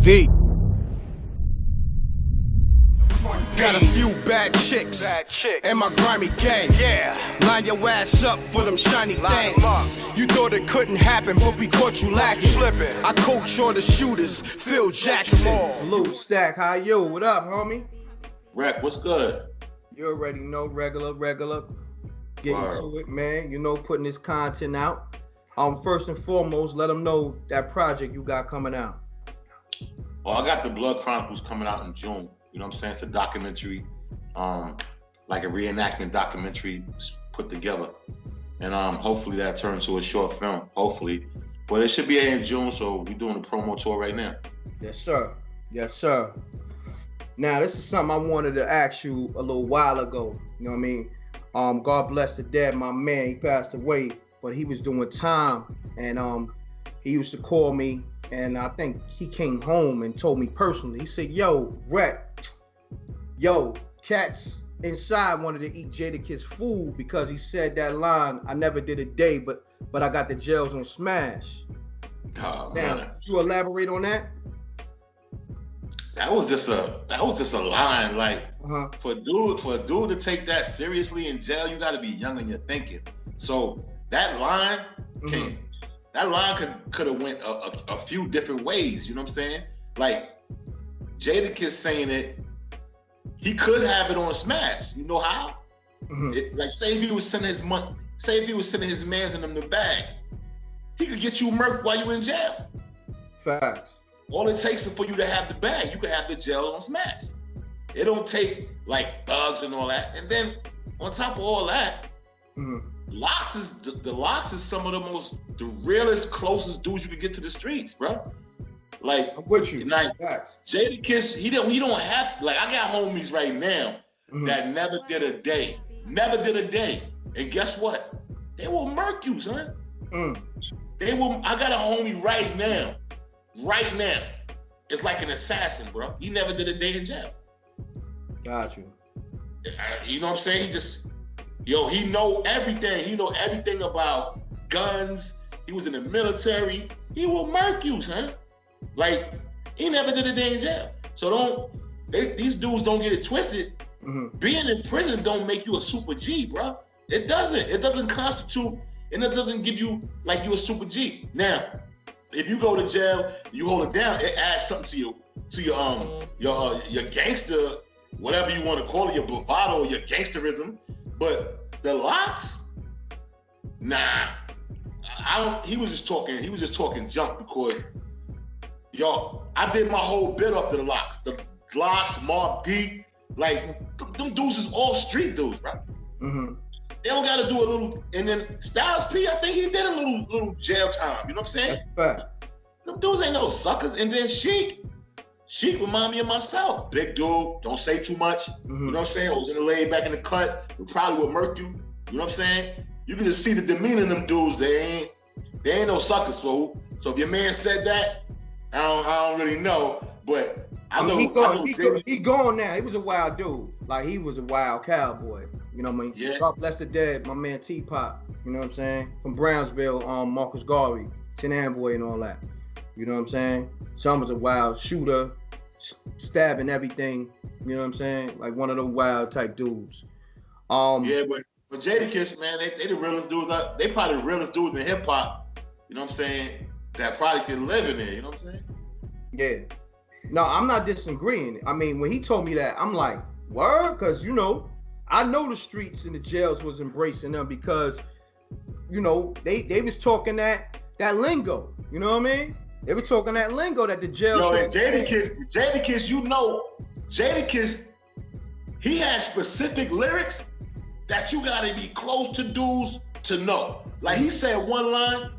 MRecktv. Got a few bad chicks in my grimy gang. Line your ass up for them shiny things. You thought it couldn't happen, but we caught you lacking. I coach all the shooters, Phil Jackson. Salute, Stakk. How you? What up, homie? Reck, what's good? You already know, regular. Getting to it, man. You know, putting this content out. First and foremost, let them know that project you got coming out. Oh, I got the Blood Chronicles coming out in June. You know what I'm saying? It's a documentary, like a reenactment documentary put together. And hopefully that turns to a short film, hopefully. But it should be here in June, so we're doing a promo tour right now. Yes, sir. Yes, sir. Now, this is something I wanted to ask you a little while ago. You know what I mean? God bless the dead, my man. He passed away, but he was doing time. And he used to call me, and I think he came home and told me personally. He said, yo, Reck, cats inside wanted to eat Jadakiss food because he said that line, I never did a day, but I got the gels on smash. Oh, now, man. you elaborate on that? That was just a line. Like for a dude to take that seriously in jail, you got to be young in your thinking. So that line could have went a few different ways. You know what I'm saying? Like Jadakiss saying it, he could have it on smash. You know how? Like say if he was sending his money, say if he was sending his mans in them the bag, he could get you murked while you in jail. Facts. All it takes is for you to have the bag. You can have the gel on smash. It don't take like thugs and all that. And then on top of all that, the Lox is some of the realest, closest dudes you can get to the streets, bro. Like I'm with you. Like Jadakiss, he don't have, like I got homies right now that never did a day. And guess what? They will murk you, son. I got a homie right now. It's like an assassin, bro. He never did a day in jail. Got you. You know what I'm saying? He know everything. He know everything about guns. He was in the military. He will murk you, son. Like, he never did a day in jail. So these dudes don't get it twisted. Being in prison don't make you a super G, bro. It doesn't constitute, and it doesn't give you like you a super G. Now, if you go to jail, you hold it down, it adds something to your gangster, whatever you want to call it, your bravado, your gangsterism. But the Lox, nah. He was just talking junk because I did my whole bit up to the Lox. The Lox, Mob Deep, like them dudes is all street dudes, bro. They don't gotta do a little, and then Styles P, I think he did a little jail time. You know what I'm saying? That's Them dudes ain't no suckers. And then Sheik remind me of myself. Big dude, don't say too much. You know what I'm saying? I was in the laid back in the cut. We probably would murk you. You know what I'm saying? You can just see the demeanor in them dudes. They ain't no suckers, fool. So if your man said that, I don't really know, but I know. He gone now. He was a wild dude. Like he was a wild cowboy. You know what I mean? Yeah. God bless the dead, my man T-Pop. You know what I'm saying? From Brownsville, Marcus Garvey, Tin Boy and all that. You know what I'm saying? Some was a wild shooter, stabbing everything. You know what I'm saying? Like one of those wild type dudes. Yeah, but Jadakiss, man, they the realest dudes. They probably the realest dudes in hip hop. You know what I'm saying? That probably could live in there. You know what I'm saying? Yeah. No, I'm not disagreeing. I mean, when he told me that, I'm like, word? Because, you know, I know the streets and the jails was embracing them because, you know, they was talking that lingo. You know what I mean? They were talking that lingo that the jails. Yo, and Jadakiss, you know, Jadakiss, he has specific lyrics that you gotta be close to dudes to know. Like he said one line,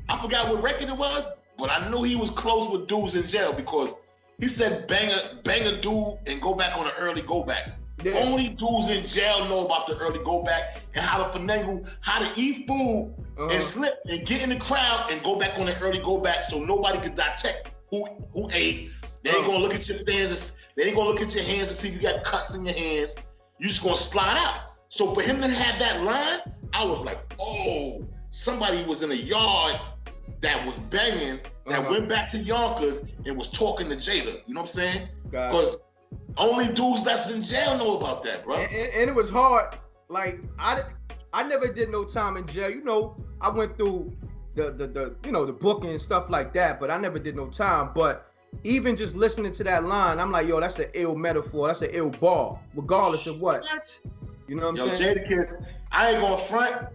I forgot what record it was, but I knew he was close with dudes in jail because he said bang a dude and go back on an early go back. Yeah. Only dudes in jail know about the early go back and how to finagle, how to eat food and slip and get in the crowd and go back on an early go back so nobody can detect who ate. They ain't gonna look at your hands. They ain't gonna look at your hands and see if you got cuts in your hands. You just gonna slide out. So for him to have that line, I was like, oh, somebody was in a yard that was banging, that went back to Yonkers and was talking to Jada. You know what I'm saying? Because only dudes that's in jail know about that, bro. And it was hard. Like I never did no time in jail. You know, I went through the you know, the booking and stuff like that, but I never did no time. But even just listening to that line, I'm like, yo, that's an ill metaphor. That's an ill bar, regardless of what. You know what I'm saying? Jadakiss, I ain't gonna front.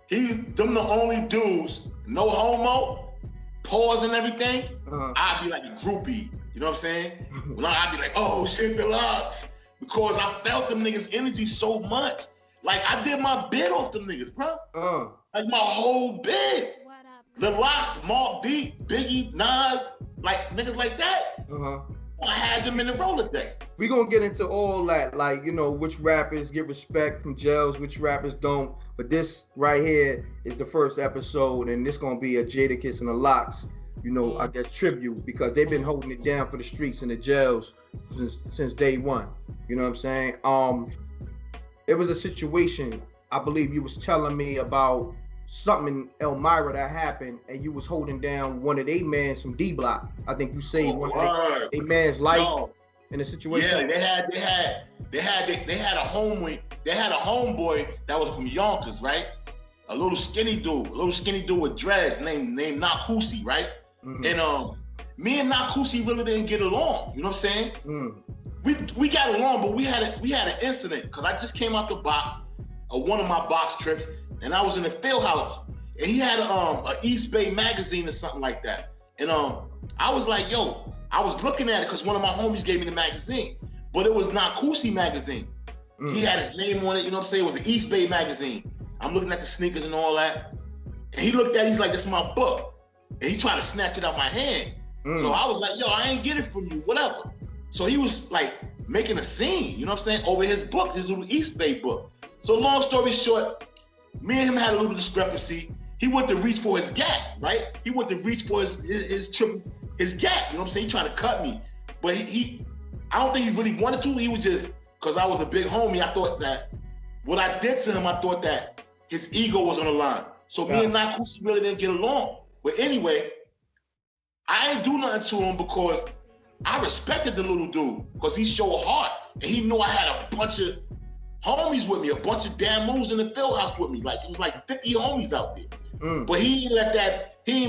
Them the only dudes, no homo, pause and everything. I'd be like a groupie. You know what I'm saying? I'd be like, oh shit, the Lox. Because I felt them niggas' energy so much. Like, I did my bid off them niggas, bro. Like, my whole bid. The Lox, Mark D, Biggie, Nas, like, niggas like that. I had them in the Rolodex. We gonna get into all that, like, you know, which rappers get respect from jails, which rappers don't. But this right here is the first episode, and this gonna be a Jadakiss and the Lox, you know, I guess tribute, because they've been holding it down for the streets and the jails since day one. You know what I'm saying? It was a situation, I believe you was telling me about something in Elmira that happened, and you was holding down one of they mans from D Block. I think you saved one of they man's life in a situation. Yeah, they had a homeboy that was from Yonkers, right? A little skinny dude with dreads named Nakusi, right? And me and Nakusi really didn't get along. You know what I'm saying? We got along, but we had an incident, because I just came out the box, one of my box trips, and I was in the field house, and he had a East Bay magazine or something like that. And I was like, yo, I was looking at it because one of my homies gave me the magazine, but it was Nakusi magazine. He had his name on it, you know what I'm saying? It was an East Bay magazine. I'm looking at the sneakers and all that. And he looked at it, he's like, that's my book. And he tried to snatch it out my hand. So I was like, yo, I ain't get it from you, whatever. So he was like making a scene, you know what I'm saying, over his book, his little East Bay book. So long story short, me and him had a little discrepancy. He went to reach for his gap, right? He went to reach for his gap, you know what I'm saying? He tried to cut me. But I don't think he really wanted to. He was just, because I was a big homie, I thought that what I did to him, I thought that his ego was on the line. So me and Nakusi really didn't get along. But anyway, I ain't do nothing to him because I respected the little dude, because he showed heart, and he knew I had a bunch of homies with me, a bunch of damn moves in the field house with me. Like, it was like 50 homies out there. But he didn't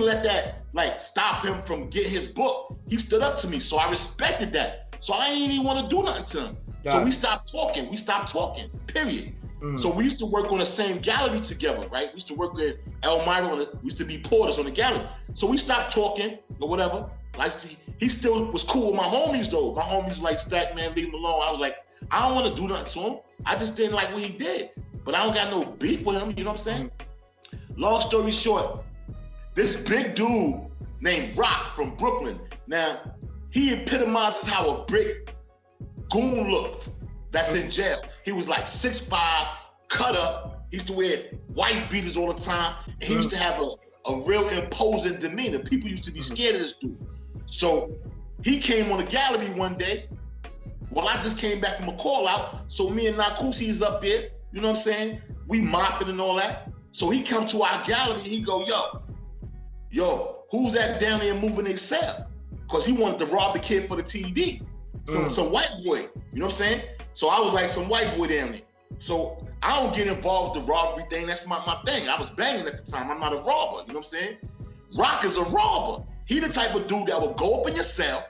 let that like stop him from getting his book. He stood up to me, so I respected that. So I didn't even want to do nothing to him. So we stopped talking, period. So we used to work on the same gallery together, right? We used to work with Elmira, we used to be porters on the gallery. So we stopped talking or whatever. He still was cool with my homies though. My homies were like, Stakk, man, leave him alone. I was like, I don't want to do nothing to him. I just didn't like what he did. But I don't got no beef with him, you know what I'm saying? Long story short, this big dude named Rock from Brooklyn. Now, he epitomizes how a brick goon looks that's in jail. He was like 6'5", cut up. He used to wear white beaters all the time. And he used to have a real imposing demeanor. People used to be scared of this dude. So he came on the gallery one day. Well, I just came back from a call out. So me and Nakusi is up there. You know what I'm saying? We mopping and all that. So he come to our gallery. He go, yo, who's that down there moving their cell? Because he wanted to rob the kid for the TV. Some white boy. You know what I'm saying? So I was like, some white boy down there. So I don't get involved with the robbery thing. That's my thing. I was banging at the time. I'm not a robber. You know what I'm saying? Rock is a robber. He the type of dude that will go up in your cell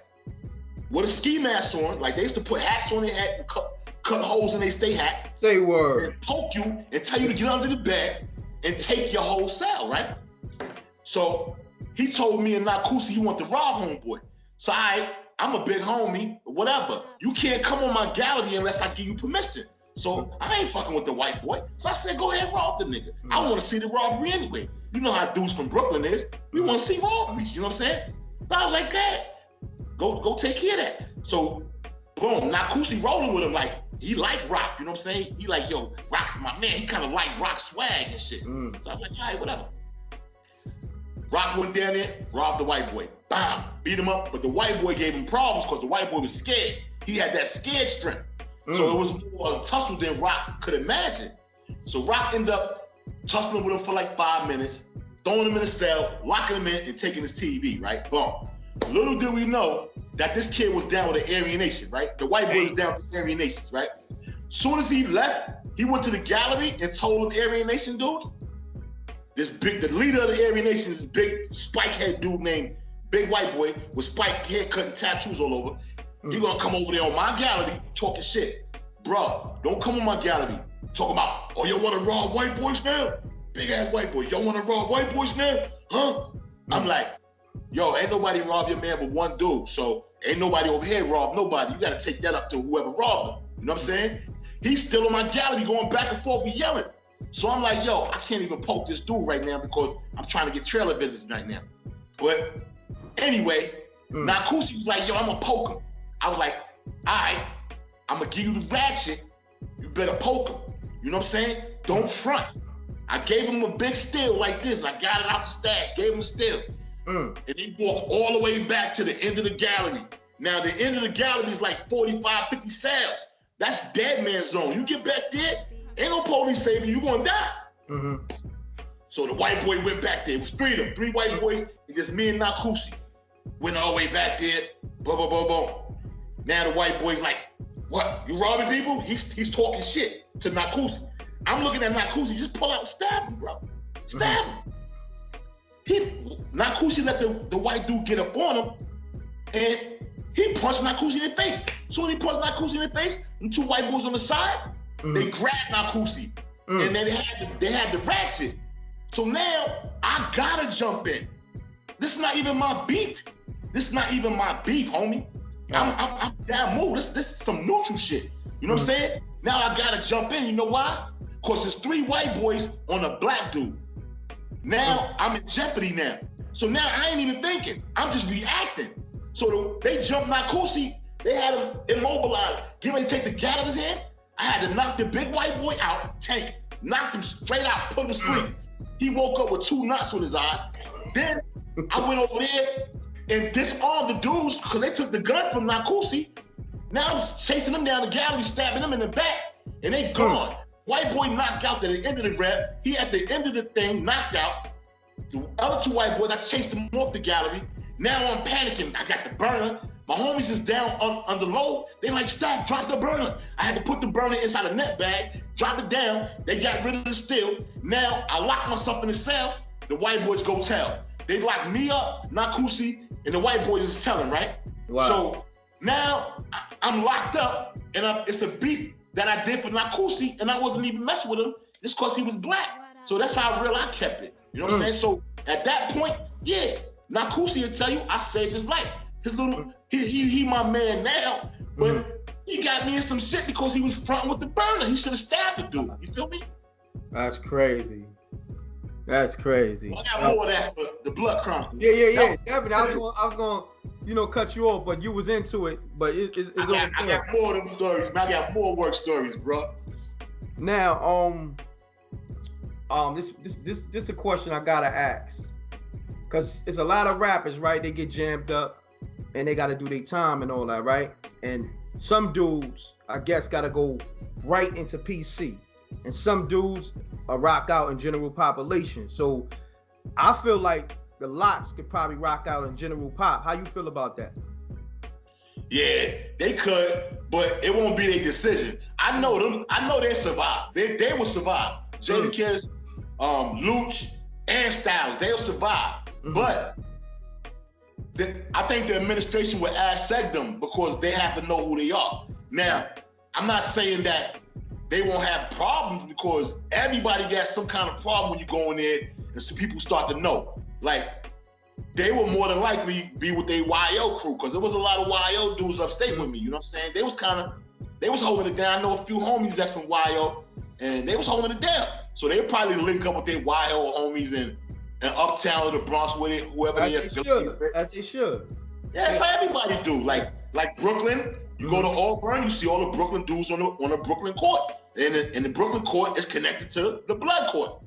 with a ski mask on. Like, they used to put hats on their head and cut holes in their stay hats. Say word. And poke you and tell you to get under the bed and take your whole cell, right? So he told me and Nakusi, you want to rob homeboy. So I'm a big homie, whatever. You can't come on my gallery unless I give you permission. So I ain't fucking with the white boy. So I said, go ahead, rob the nigga. I want to see the robbery anyway. You know how dudes from Brooklyn is. We want to see robberies, you know what I'm saying? So I was like, that. Go take care of that. So boom, Nakusi rolling with him like, he like Rock, you know what I'm saying? He like, yo, Rock's my man. He kind of like Rock swag and shit. So I'm like, all right, whatever. Rock went down there, robbed the white boy. Bam, beat him up. But the white boy gave him problems because the white boy was scared. He had that scared strength. So it was more a tussle than Rock could imagine. So Rock ended up tussling with him for like 5 minutes. throwing him in a cell, locking him in, and taking his TV, right? Boom. Little did we know that this kid was down with the Aryan Nation, right? The white boy was down with the Aryan Nations, right? Soon as he left, he went to the gallery and told the Aryan Nation dudes, the leader of the Aryan Nation, this big spike head dude named Big White Boy with spike haircut and tattoos all over. He gonna come over there on my gallery talking shit. Bruh, don't come on my gallery talking about, oh, you wanna rob white boys now? Big ass white boys, y'all wanna rob white boys now? Huh? I'm like, yo, ain't nobody rob your man but one dude. So ain't nobody over here rob nobody. You gotta take that up to whoever robbed him. You know what I'm saying? He's still on my gallery going back and forth with yelling. So I'm like, yo, I can't even poke this dude right now because I'm trying to get trailer business right now. But anyway, Nakusi was like, yo, I'm gonna poke him. I was like, all right, I'm gonna give you the ratchet. You better poke him. You know what I'm saying? Don't front. I gave him a big steal like this. I got it out the stash, gave him a steal. And he walked all the way back to the end of the gallery. Now, the end of the gallery is like 45, 50 cells. That's dead man zone. You get back there, ain't no police saving you, gonna die. So the white boy went back there. It was three of them, 3 white boys, and just me and Nakusi. Went all the way back there, boom, boom, boom, boom. Now the white boy's like, what, you robbing people? He's talking shit to Nakusi. I'm looking at Nakusi, just pull out and stab him, bro. Stab him. Nakusi let the white dude get up on him, and he punched Nakusi in the face. So when he punched Nakusi in the face, and 2 white boys on the side, they grabbed Nakusi, and then they had the ratchet. So now I gotta jump in. This is not even my beef. This is not even my beef, homie. I'm down move. This is some neutral shit. You know what I'm saying? Now I gotta jump in. You know why? Cause there's 3 white boys on a black dude. Now I'm in jeopardy now. So now I ain't even thinking. I'm just reacting. So they jumped Nakusi. They had him immobilized. Get ready to take the gat out of his hand. I had to knock the big white boy out, tank, knocked him straight out, put him to sleep. He woke up with 2 knots on his eyes. Then I went over there and disarmed the dudes because they took the gun from Nakusi. Now I'm chasing them down the gallery, stabbing them in the back, and they gone. White boy knocked out at the end of the rep. He at the end of the thing, knocked out. The other 2 white boys, I chased them off the gallery. Now I'm panicking. I got the burner. My homies is down on the load. They like, Stakk, drop the burner. I had to put the burner inside a net bag, drop it down. They got rid of the steel. Now I lock myself in the cell. The white boys go tell. They lock me up, Nakusi, and the white boys is telling, right? Wow. So now I'm locked up, and it's a beef that I did for Nakusi, and I wasn't even messing with him just because he was black. So that's how real I kept it. You know what I'm saying? So at that point, yeah, Nakusi will tell you I saved his life. His little, he my man now, but he got me in some shit because he was fronting with the burner. He should have stabbed the dude. You feel me? That's crazy. That's crazy. Well, I got more of that for the Blood Chronicle. Yeah. Definitely. I was going, cut you off, but you was into it. But it's I got more of them stories, man. I got more work stories, bro. Now, this a question I gotta ask, cause it's a lot of rappers, right? They get jammed up, and they gotta do their time and all that, right? And some dudes, I guess, gotta go right into PC, and some dudes rock out in general population. So I feel like the Lox could probably rock out in general pop. How you feel about that? Yeah, they could, but it won't be their decision. I know them. I know they survive. They will survive. Jadakiss, Luch, and Styles, they'll survive. But I think the administration will seg them because they have to know who they are. Now, I'm not saying that they won't have problems because everybody got some kind of problem when you go in there and some people start to know. Like, they will more than likely be with their YO crew because there was a lot of YO dudes upstate with me, you know what I'm saying? They was holding it down. I know a few homies that's from YO and they was holding it down. So they'll probably link up with their YO homies and uptown or the Bronx with it, whoever they should. As they should. Yeah, that's how everybody do. Like Brooklyn, you go to Auburn, you see all the Brooklyn dudes on a Brooklyn court. And the Brooklyn court is connected to the blood court.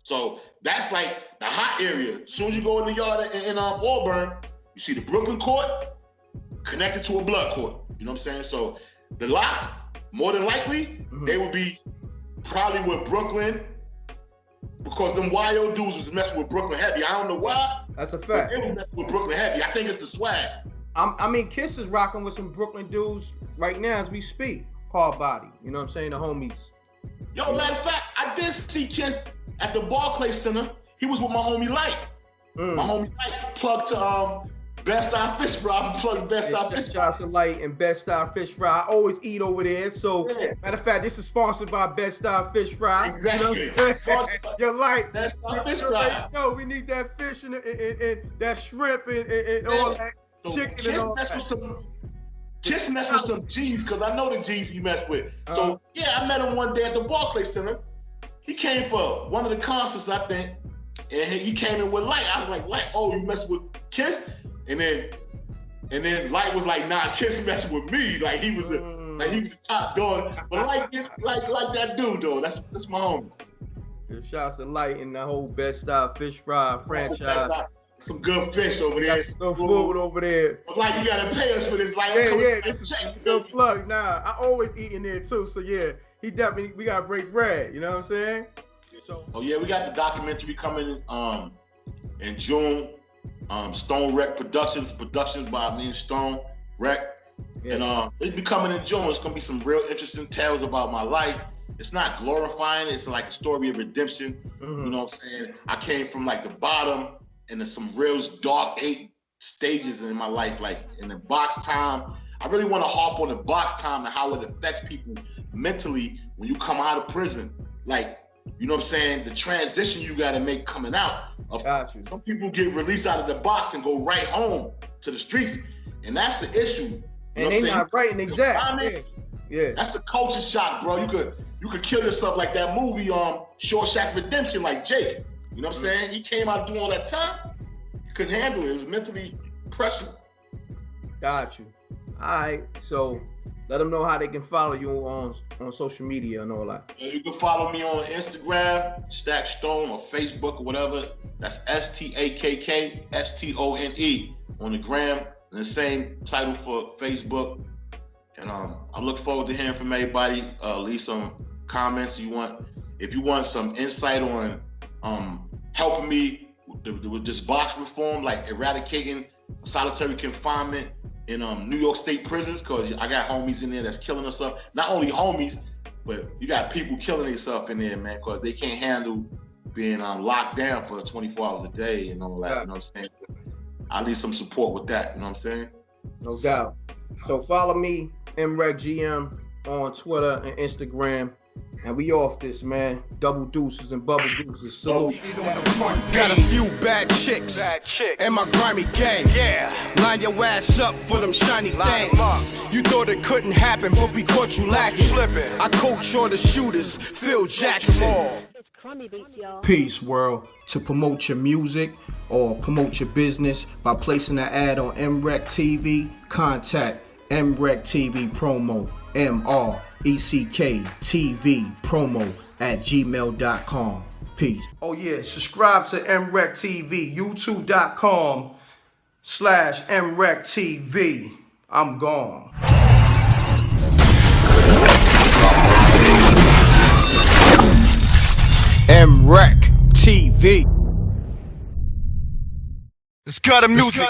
So that's like the hot area. As soon as you go in the yard in Auburn, you see the Brooklyn court connected to a blood court. You know what I'm saying? So the Lox, more than likely, they would be probably with Brooklyn because them YO dudes was messing with Brooklyn Heavy. I don't know why. That's a fact. They was messing with Brooklyn Heavy. I think it's the swag. I mean, Kiss is rocking with some Brooklyn dudes right now as we speak. Called Body. You know what I'm saying? The homies. Yo, matter of fact, I did see Kiss at the Barclays Center. He was with my homie Light. My homie Light plugged to Best Style Fish Fry. Plugged Best Style Fish Fry. Shout out to Light and Best Style Fish Fry. I always eat over there. So, matter of fact, this is sponsored by Best Style Fish Fry. Exactly. You know? You're Light. Best Style Fish Fry. Yo, we need that fish and that shrimp and all that chicken Kiss and all mess that. with some. Kiss mess with some G's, because I know the G's he messed with. So, yeah, I met him one day at the Barclays Center. He came for one of the concerts, I think, and he came in with Light. I was like, Light, oh, you messing with Kiss? And then Light was like, nah, Kiss messing with me. Like he was the top dog. But like that dude though. That's my homie. Shouts to Light and the whole Best Style Fish Fry franchise. Some good fish over there. Some food over there. Like you gotta pay us for this. Like this is a good plug. Nah, I always eat in there too. So yeah, we gotta break bread. You know what I'm saying? So. Oh yeah, we got the documentary coming in June. Stone Wreck Productions by me and Stone Wreck. Yeah. And it'll be coming in June. It's gonna be some real interesting tales about my life. It's not glorifying, it's like a story of redemption. You know what I'm saying? I came from like the bottom and there's some real dark 8 stages in my life, like in the box time. I really want to harp on the box time and how it affects people mentally when you come out of prison. Like, you know what I'm saying? The transition you got to make coming out. Some people get released out of the box and go right home to the streets, and that's the issue. You and they're not writing exact. Yeah. That's a culture shock, bro. You could kill yourself like that movie, Shawshank Redemption, like Jake. You know what I'm saying? He came out doing all that time. He couldn't handle it. It was mentally pressure. Got you. All right. So let them know how they can follow you on social media and all that. You can follow me on Instagram, Stakk Stone, or Facebook or whatever. That's STAKK STONE on the gram, and the same title for Facebook. And I look forward to hearing from everybody. Leave some comments if you want some insight on helping me with this box reform, like eradicating solitary confinement in New York State prisons, because I got homies in there that's killing themselves. Not only homies, but you got people killing themselves in there, man, because they can't handle being locked down for 24 hours a day and all that. You know what I'm saying? I need some support with that. You know what I'm saying? No doubt. So follow me, M.Reck GM, on Twitter and Instagram. And we off this, man. Double deuces and bubble deuces. Salute. Got a few bad chicks in my grimy gang. Line your ass up for them shiny things. You thought it couldn't happen, but we caught you lacking. I coach all the shooters, Phil Jackson. Peace, world. To promote your music or promote your business by placing an ad on MRecktv, contact MRecktVpromo, MRecktVpromo @gmail.com. Peace. Oh yeah, subscribe to MRecktv, youtube.com/MRecktv. I'm gone. MRecktv. It's got a music.